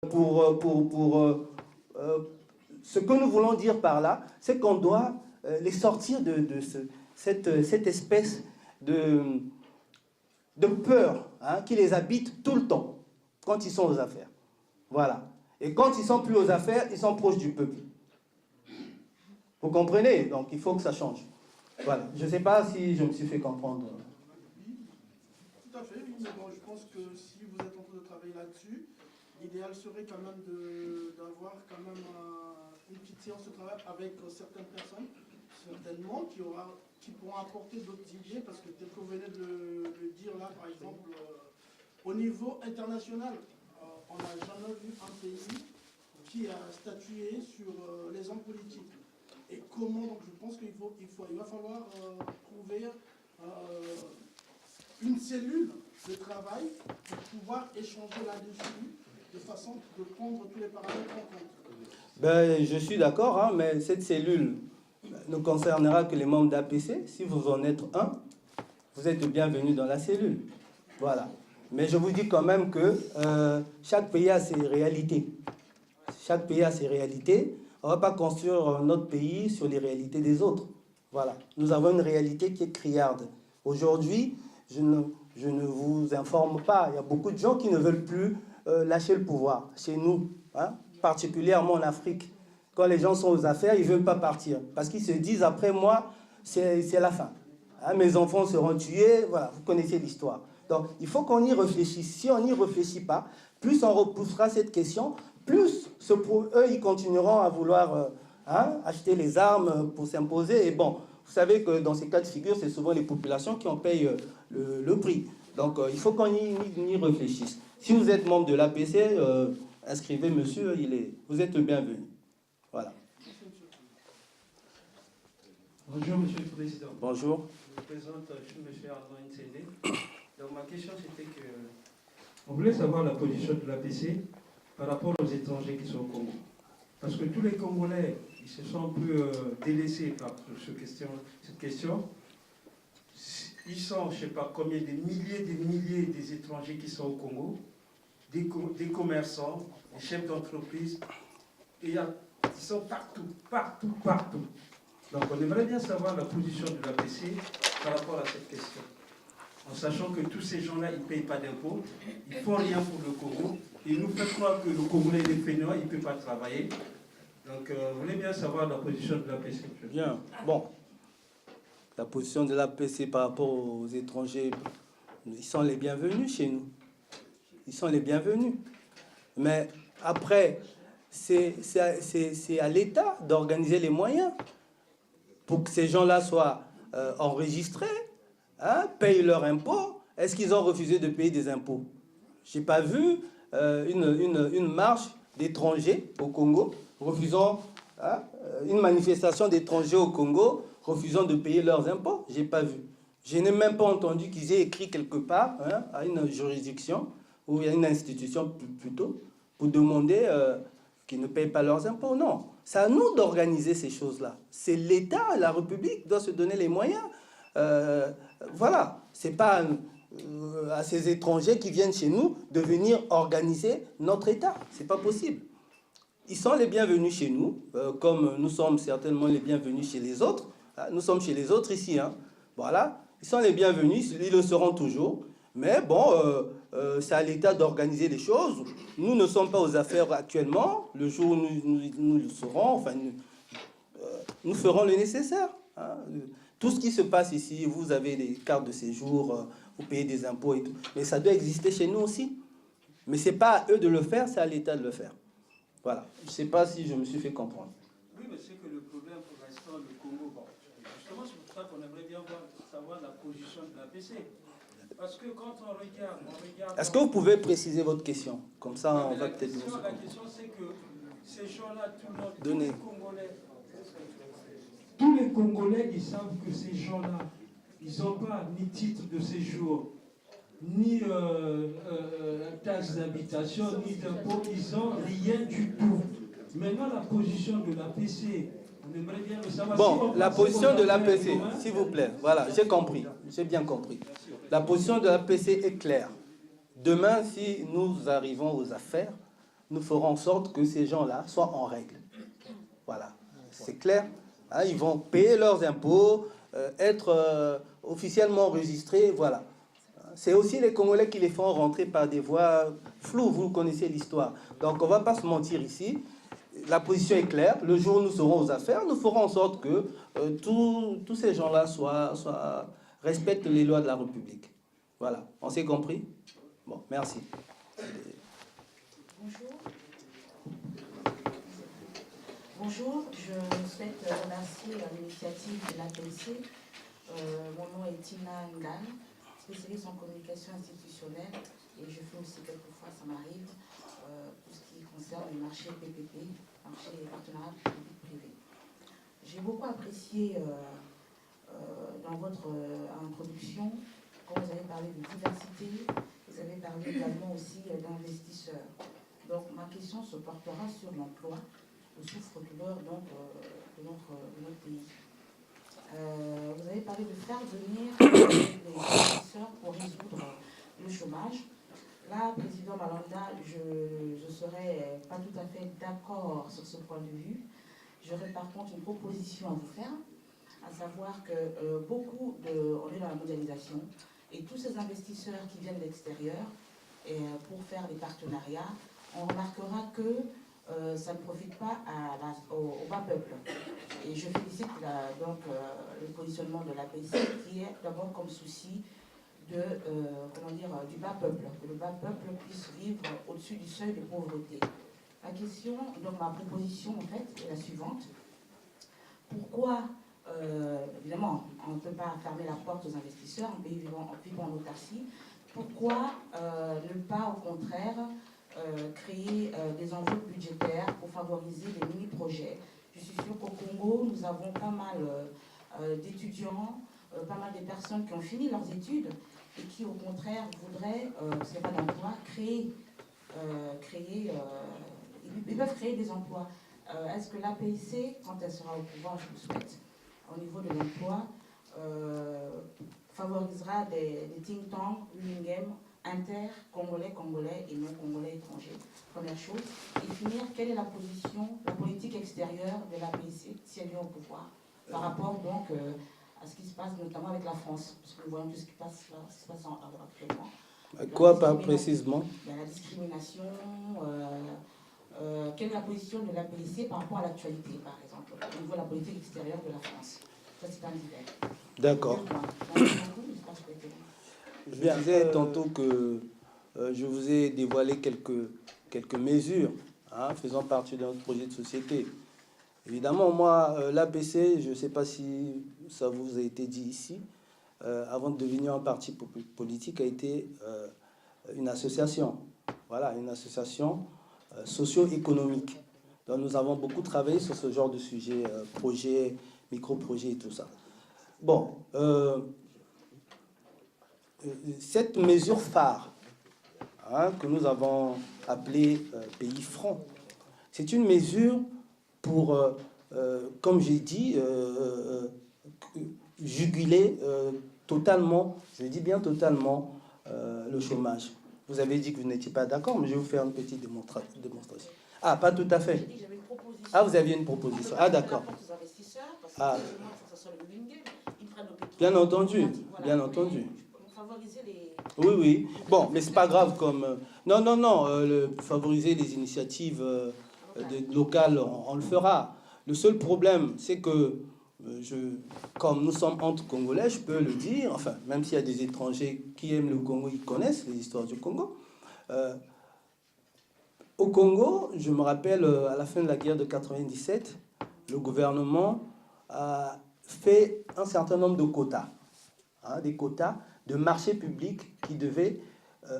Ce que nous voulons dire par là, c'est qu'on doit les sortir de cette espèce de peur qui les habite tout le temps quand ils sont aux affaires. Voilà. Et quand ils sont plus aux affaires, ils sont proches du peuple. Vous comprenez? Donc il faut que ça change. Voilà. Je ne sais pas si je me suis fait comprendre. Tout à fait, oui, mais bon, je pense que si vous êtes en train de travailler là-dessus, l'idéal serait quand même d'avoir quand même une petite séance de travail avec certaines personnes, certainement, qui pourront apporter d'autres idées, parce que tel que vous venez de le dire là, par exemple, au niveau international, on n'a jamais vu un pays qui a statué sur les hommes politiques. Et comment, donc je pense qu'il va falloir trouver une cellule de travail pour pouvoir échanger là-dessus de façon de prendre tous les paramètres en compte. Ben, je suis d'accord, mais cette cellule ne concernera que les membres d'APC. Si vous en êtes un, vous êtes bienvenus dans la cellule. Voilà. Mais je vous dis quand même que chaque pays a ses réalités. Chaque pays a ses réalités. On ne va pas construire notre pays sur les réalités des autres. Voilà. Nous avons une réalité qui est criarde. Aujourd'hui, je ne vous informe pas. Il y a beaucoup de gens qui ne veulent plus lâcher le pouvoir chez nous, particulièrement en Afrique. Quand les gens sont aux affaires, ils ne veulent pas partir. Parce qu'ils se disent, après moi, c'est la fin. Mes enfants seront tués. Voilà, vous connaissez l'histoire. Donc, il faut qu'on y réfléchisse. Si on n'y réfléchit pas, plus on repoussera cette question, plus eux, ils continueront à vouloir acheter les armes pour s'imposer. Et bon, vous savez que dans ces cas de figure, c'est souvent les populations qui en payent le prix. Donc, il faut qu'on y réfléchisse. Si vous êtes membre de l'APC, inscrivez monsieur, vous êtes bienvenu. Voilà. Bonjour, Monsieur le Président. Bonjour. Je me présente, je suis M. Arnaud Nsende. Donc, ma question, c'était que on voulait savoir la position de l'APC par rapport aux étrangers qui sont au Congo. Parce que tous les Congolais, ils se sont un peu délaissés par cette question. Ils sont, je ne sais pas combien, des milliers des étrangers qui sont au Congo, des commerçants, des chefs d'entreprise, et ils sont partout. Donc on aimerait bien savoir la position de l'APC par rapport à cette question. En sachant que tous ces gens-là, ils ne payent pas d'impôts, ils ne font rien pour le Congo, et ils nous font croire que le Congolais est fainéant, il ne peut pas travailler. Donc vous voulez bien savoir la position de l'APC. Bien, bon. La position de l'APC par rapport aux étrangers, ils sont les bienvenus chez nous. Ils sont les bienvenus. Mais après, c'est à l'État d'organiser les moyens pour que ces gens-là soient enregistrés, payent leurs impôts. Est-ce qu'ils ont refusé de payer des impôts? Je n'ai pas vu une marche d'étrangers au Congo refusant une manifestation d'étrangers au Congo refusant de payer leurs impôts. Je n'ai pas vu. Je n'ai même pas entendu qu'ils aient écrit quelque part à une juridiction ou à une institution plutôt pour demander qu'ils ne payent pas leurs impôts. Non. C'est à nous d'organiser ces choses-là. C'est l'État, la République doit se donner les moyens. Voilà. C'est pas à ces étrangers qui viennent chez nous de venir organiser notre État. C'est pas possible. Ils sont les bienvenus chez nous, comme nous sommes certainement les bienvenus chez les autres. Nous sommes chez les autres ici. Voilà. Ils sont les bienvenus, ils le seront toujours. Mais bon, c'est à l'État d'organiser les choses. Nous ne sommes pas aux affaires actuellement. Le jour où nous le serons, enfin, nous ferons le nécessaire. Tout ce qui se passe ici, vous avez des cartes de séjour, vous payez des impôts et tout. Mais ça doit exister chez nous aussi. Mais ce n'est pas à eux de le faire, c'est à l'État de le faire. Voilà. Je ne sais pas si je me suis fait comprendre. Oui, mais c'est que le problème pour l'instant, le Congo, bon, justement, c'est pour ça qu'on aimerait bien savoir la position de l'APC. Parce que quand on regarde... Est-ce que vous pouvez préciser votre question? Comme ça, on va peut-être... La question, c'est que ces gens-là, tous les Congolais, ils savent que ces gens-là, ils n'ont pas ni titre de séjour, ni taxe d'habitation, ni d'impôt, ils n'ont rien du tout. Maintenant, la position de l'APC, on aimerait bien le savoir. Bon, la position de l'APC, s'il vous plaît, voilà, j'ai compris, j'ai bien compris. La position de l'APC est claire. Demain, si nous arrivons aux affaires, nous ferons en sorte que ces gens-là soient en règle. Voilà, c'est clair. Hein, ils vont payer leurs impôts, être officiellement enregistrés, voilà. C'est aussi les Congolais qui les font rentrer par des voies floues, vous connaissez l'histoire. Donc on ne va pas se mentir ici. La position est claire. Le jour où nous serons aux affaires, nous ferons en sorte que tous ces gens-là respectent les lois de la République. Voilà, on s'est compris? Bon, merci. Bonjour. Bonjour, je souhaite remercier l'initiative de l'APC. Mon nom est Tina Ndan, spécialiste en communication institutionnelle, et je fais aussi quelquefois, ça m'arrive, tout ce qui concerne le marché PPP, marché partenariat public-privé. J'ai beaucoup apprécié dans votre introduction quand vous avez parlé de diversité, vous avez parlé également aussi d'investisseurs. Donc ma question se portera sur l'emploi, le souffre-douleur de notre pays. Vous avez parlé de faire venir les investisseurs pour résoudre le chômage. Là, Président Malanda, je ne serais pas tout à fait d'accord sur ce point de vue. J'aurais par contre une proposition à vous faire, à savoir que on est dans la mondialisation, et tous ces investisseurs qui viennent de l'extérieur pour faire des partenariats, on remarquera que ça ne profite pas au bas peuple. Et je félicite le positionnement de l'APC qui est d'abord comme souci du bas peuple, que le bas peuple puisse vivre au-dessus du seuil de pauvreté. La question, donc ma proposition en fait est la suivante. Pourquoi, évidemment, on ne peut pas fermer la porte aux investisseurs, un pays vivant en autarcie, pourquoi ne pas au contraire créer des enveloppes budgétaires pour favoriser les mini-projets? Je suis sûre qu'au Congo, nous avons pas mal d'étudiants, pas mal de personnes qui ont fini leurs études et qui, au contraire, voudraient, parce qu'il n'y a pas d'emploi, ils peuvent créer des emplois. Est-ce que l'APC, quand elle sera au pouvoir, je le souhaite, au niveau de l'emploi, favorisera des think tanks, Willinghem, inter-congolais, congolais et non-congolais étrangers? Première chose. Et finir, quelle est la politique extérieure de l'APC si elle vient au pouvoir, par rapport donc à ce qui se passe notamment avec la France, parce que nous voyons tout ce qui se passe actuellement. Quoi pas précisément? La discrimination, quelle est la position de l'APC par rapport à l'actualité, par exemple, au niveau de la politique extérieure de la France? Ça, c'est un divers. D'accord. Je disais tantôt que je vous ai dévoilé quelques mesures faisant partie de notre projet de société. Évidemment, moi, l'APC, je ne sais pas si ça vous a été dit ici, avant de devenir un parti politique, a été une association. Voilà, une association socio-économique. Donc nous avons beaucoup travaillé sur ce genre de sujet, projets, micro-projets et tout ça. Bon, cette mesure phare que nous avons appelée pays franc, c'est une mesure pour, comme j'ai dit, juguler totalement, je dis bien totalement, le chômage. Vous avez dit que vous n'étiez pas d'accord, mais je vais vous faire une petite démonstration. Ah, pas tout à fait. Ah, vous aviez une proposition. Ah, d'accord. Ah. Bien entendu, bien entendu. Oui, oui. Bon, mais c'est pas grave comme... Non, favoriser les initiatives locales, on le fera. Le seul problème, c'est que, comme nous sommes entre Congolais, je peux le dire, enfin, même s'il y a des étrangers qui aiment le Congo, ils connaissent les histoires du Congo. Au Congo, je me rappelle, à la fin de la guerre de 97, le gouvernement a fait un certain nombre de quotas, des quotas de marchés publics qui devaient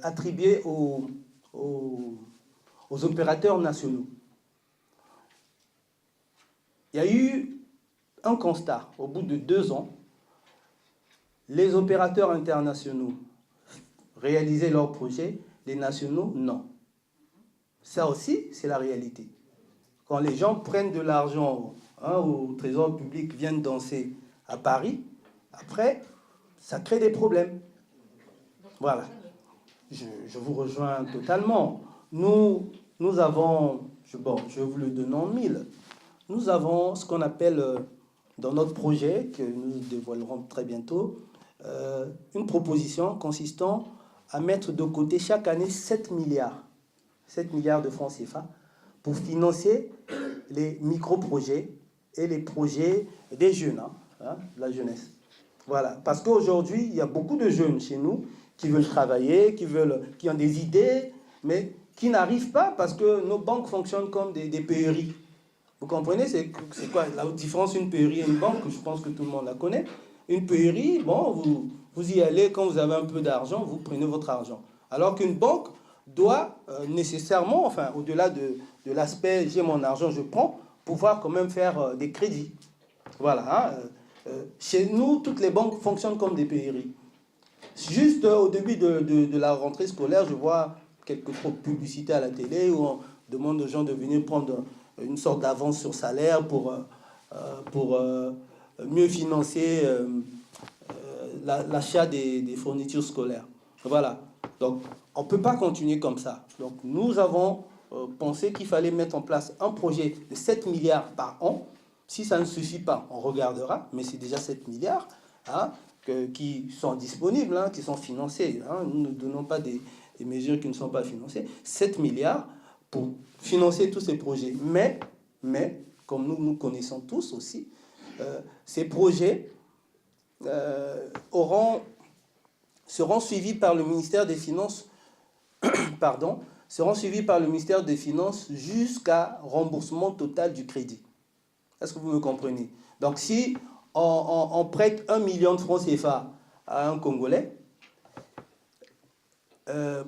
attribuer aux opérateurs nationaux. Il y a eu un constat. Au bout de 2 ans, les opérateurs internationaux réalisaient leurs projets, les nationaux, non. Ça aussi, c'est la réalité. Quand les gens prennent de l'argent au trésor public, viennent danser à Paris, après, ça crée des problèmes. Voilà. Je vous rejoins totalement. Nous, nous avons, je vous le donne en mille, nous avons ce qu'on appelle, dans notre projet, que nous dévoilerons très bientôt, une proposition consistant à mettre de côté chaque année 7 milliards de francs CFA pour financer les micro-projets et les projets des jeunes, la jeunesse. Voilà, parce qu'aujourd'hui, il y a beaucoup de jeunes chez nous qui veulent travailler, qui ont des idées, mais qui n'arrivent pas parce que nos banques fonctionnent comme des PERI. Vous comprenez, c'est quoi la différence entre une PERI et une banque? Je pense que tout le monde la connaît. Une PERI, bon, vous y allez quand vous avez un peu d'argent, vous prenez votre argent. Alors qu'une banque doit nécessairement, enfin, au-delà de l'aspect j'ai mon argent, je prends, pouvoir quand même faire des crédits. Voilà. Chez nous, toutes les banques fonctionnent comme des PERI. Juste au début de la rentrée scolaire, je vois quelques publicités à la télé où on demande aux gens de venir prendre une sorte d'avance sur salaire pour mieux financer l'achat des fournitures scolaires. Voilà. Donc, on ne peut pas continuer comme ça. Donc, nous avons pensé qu'il fallait mettre en place un projet de 7 milliards par an. Si ça ne suffit pas, on regardera, mais c'est déjà 7 milliards qui sont disponibles, qui sont financés. Nous ne donnons pas des mesures qui ne sont pas financées. 7 milliards pour financer tous ces projets. Mais comme nous connaissons tous aussi, ces projets seront suivis par le ministère des Finances, seront suivis par le ministère des Finances jusqu'à remboursement total du crédit. Est-ce que vous me comprenez? Donc si on prête 1 million de francs CFA à un Congolais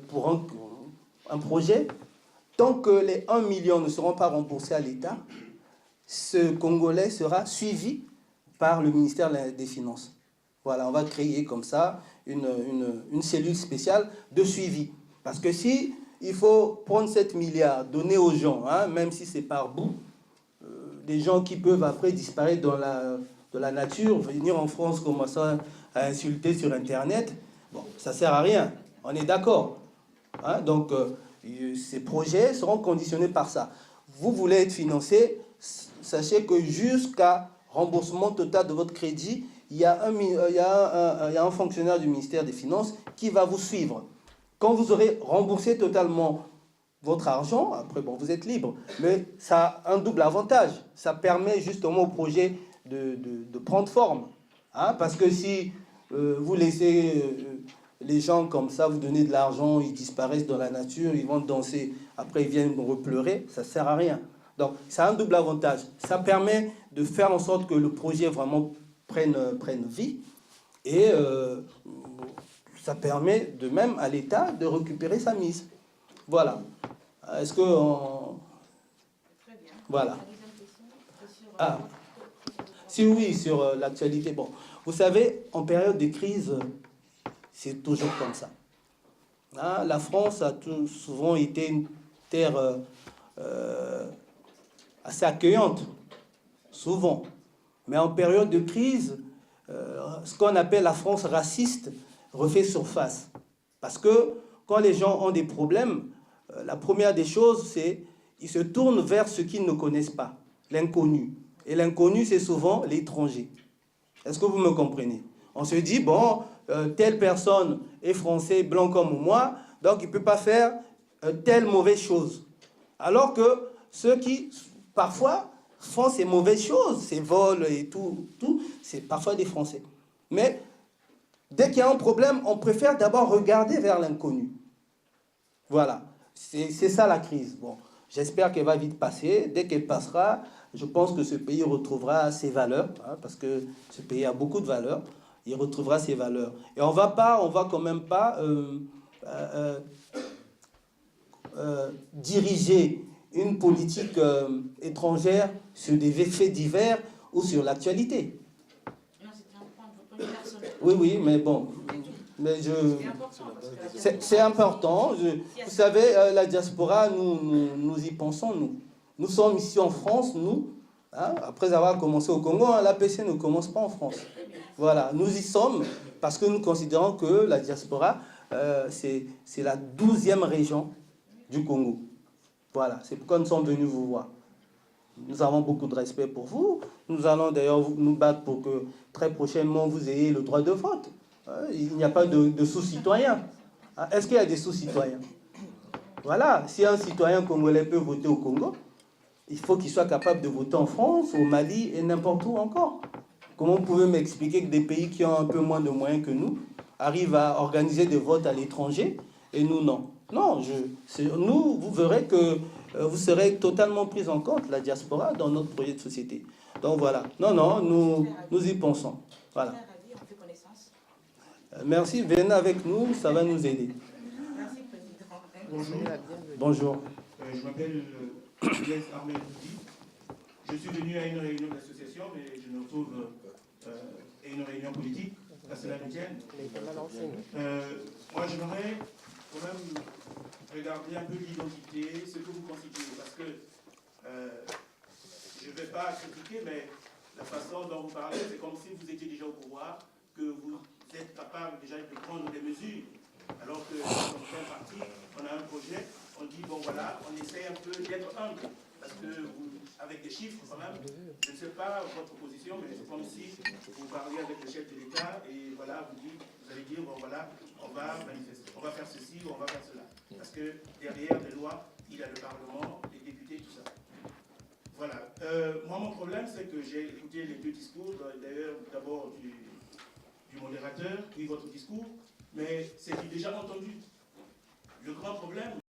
pour un projet, tant que les 1 million ne seront pas remboursés à l'État, ce Congolais sera suivi par le ministère des Finances. Voilà, on va créer comme ça une cellule spéciale de suivi. Parce que si il faut prendre 7 milliards, donner aux gens, même si c'est par bout, des gens qui peuvent après disparaître dans la nature, venir en France, commencer à insulter sur Internet, bon, ça ne sert à rien. On est d'accord. Donc, ces projets seront conditionnés par ça. Vous voulez être financé, sachez que jusqu'à remboursement total de votre crédit, il y a un fonctionnaire du ministère des Finances qui va vous suivre. Quand vous aurez remboursé totalement votre argent, après, bon, vous êtes libre. Mais ça a un double avantage. Ça permet justement au projet de prendre forme. Parce que si vous laissez les gens comme ça, vous donnez de l'argent, ils disparaissent dans la nature, ils vont danser, après ils viennent repleurer, ça ne sert à rien. Donc, ça a un double avantage. Ça permet de faire en sorte que le projet vraiment prenne vie. Et ça permet de même à l'État de récupérer sa mise. Voilà. Est-ce que... Très bien. Voilà. La deuxième question, Si oui, sur l'actualité. Bon, vous savez, en période de crise, c'est toujours comme ça. La France a souvent été une terre assez accueillante, souvent. Mais en période de crise, ce qu'on appelle la France raciste refait surface. Parce que quand les gens ont des problèmes, la première des choses, c'est qu'ils se tournent vers ce qu'ils ne connaissent pas, l'inconnu. Et l'inconnu, c'est souvent l'étranger. Est-ce que vous me comprenez? On se dit, bon, telle personne est français, blanc comme moi, donc il ne peut pas faire telle mauvaise chose. Alors que ceux qui, parfois, font ces mauvaises choses, ces vols et tout, c'est parfois des Français. Mais dès qu'il y a un problème, on préfère d'abord regarder vers l'inconnu. Voilà, c'est ça la crise. Bon, j'espère qu'elle va vite passer. Dès qu'elle passera, je pense que ce pays retrouvera ses valeurs, parce que ce pays a beaucoup de valeurs. Il retrouvera ses valeurs. Et on va quand même pas diriger une politique étrangère sur des faits divers ou sur l'actualité. non, c'était un point de vue personnel. Oui, mais bon. Mais C'est important. Parce que c'est important. Vous savez, la diaspora, nous y pensons, nous. Nous sommes ici en France, nous. Après avoir commencé au Congo, l'APC ne commence pas en France. Voilà, nous y sommes parce que nous considérons que la diaspora, c'est la 12e région du Congo. Voilà, c'est pourquoi nous sommes venus vous voir. Nous avons beaucoup de respect pour vous. Nous allons d'ailleurs nous battre pour que très prochainement vous ayez le droit de vote. Il n'y a pas de sous-citoyens. Est-ce qu'il y a des sous-citoyens? Voilà, si un citoyen congolais peut voter au Congo, il faut qu'il soit capable de voter en France, au Mali et n'importe où encore. Comment vous pouvez m'expliquer que des pays qui ont un peu moins de moyens que nous arrivent à organiser des votes à l'étranger et nous non? Non, nous, vous verrez que vous serez totalement pris en compte, la diaspora, dans notre projet de société. Donc voilà. Non, nous y pensons. Voilà. Merci, venez avec nous, ça va nous aider. Merci, Président. Bonjour. Bonjour. Je m'appelle Blaise Armel Bouti. Je suis venu à une réunion d'association, mais je me retrouve à une réunion politique, à cela me tienne. Moi, j'aimerais quand même regarder un peu l'identité, ce que vous constituez, parce que je ne vais pas critiquer, mais la façon dont vous parlez, c'est comme si vous étiez déjà au pouvoir, que vous êtes capable déjà de prendre des mesures, alors que dans un parti, on a un projet, on dit, bon voilà, on essaie un peu d'être humble, parce que vous, avec des chiffres quand même, je ne sais pas votre position, mais c'est comme si vous parliez avec le chef de l'État, et voilà, vous allez dire, bon voilà, on va manifester, on va faire ceci, ou on va faire cela. Parce que derrière les lois, il y a le Parlement, les députés, tout ça. Voilà. Moi, mon problème, c'est que j'ai écouté les deux discours, d'ailleurs, d'abord du modérateur, puis votre discours, mais c'est déjà entendu. Le grand problème,